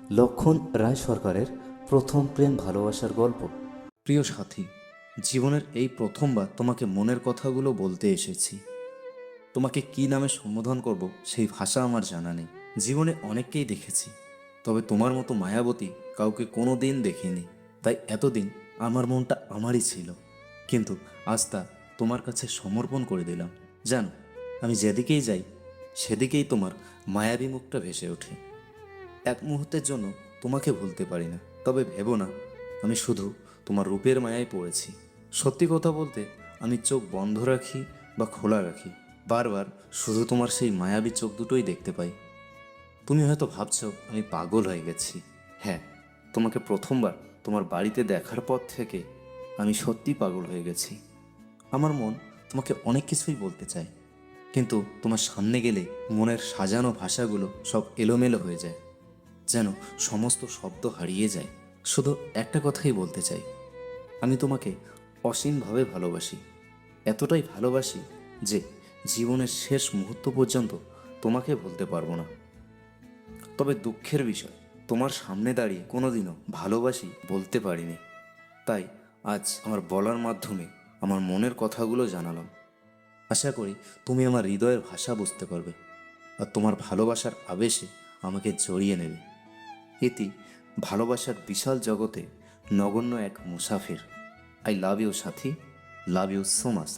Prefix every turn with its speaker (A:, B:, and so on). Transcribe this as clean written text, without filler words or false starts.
A: লক্ষণ রায় সরকারের প্রথম প্রেম ভালোবাসার গল্প।
B: প্রিয় সাথী, জীবনের এই প্রথমবার তোমাকে মনের কথাগুলো বলতে এসেছি। তোমাকে কি নামে সম্বোধন করব সেই ভাষা আমার জানা নেই। জীবনে অনেককেই দেখেছি, তবে তোমার মতো মায়াবতী কাউকে কোনো দিন দেখিনি। তাই এতদিন আমার মনটা আমারই ছিল, কিন্তু আজ তা তোমার কাছে সমর্পণ করে দিলাম। জানো, আমি যেদিকেই যাই সেদিকেই তোমার মায়াবী মুখটা ভেসে ওঠে। এক মুহূর্তের জন্য তোমাকে ভুলতে পারি না, তবে ভেবো না আমি শুধু তোমার রূপের মায়ায় পড়েছি। সত্যি কথা বলতে, আমি চোখ বন্ধ রাখি বা খোলা রাখি, বারবার শুধু তোমার সেই মায়াবী চোখ দুটোই দেখতে পাই। তুমি হয়তো ভাবছো আমি পাগল হয়ে গেছি। হ্যাঁ, তোমাকে প্রথমবার তোমার বাড়িতে দেখার পর থেকে আমি সত্যি পাগল হয়ে গেছি। আমার মন তোমাকে অনেক কিছুই বলতে চায়, কিন্তু তোমার সামনে গেলে মনের সাজানো ভাষাগুলো সব এলোমেলো হয়ে যায়, যেন সমস্ত শব্দ হারিয়ে যায়। শুধু একটা কথাই বলতে চাই, আমি তোমাকে অসীমভাবে ভালোবাসি। এতটাই ভালোবাসি যে জীবনের শেষ মুহূর্ত পর্যন্ত তোমাকে ভুলতে পারবো না। তবে দুঃখের বিষয়, তোমার সামনে দাঁড়িয়ে কোনোদিনও ভালোবাসি বলতে পারিনি। তাই আজ আমার বলার মাধ্যমে আমার মনের কথাগুলো জানালাম। আশা করি তুমি আমার হৃদয়ের ভাষা বুঝতে পারবে আর তোমার ভালোবাসার আবেশে আমাকে জড়িয়ে নেবে। এটি ভালোবাসার বিশাল জগতে নগণ্য এক মুসাফির। I love you Sathi, love you so much.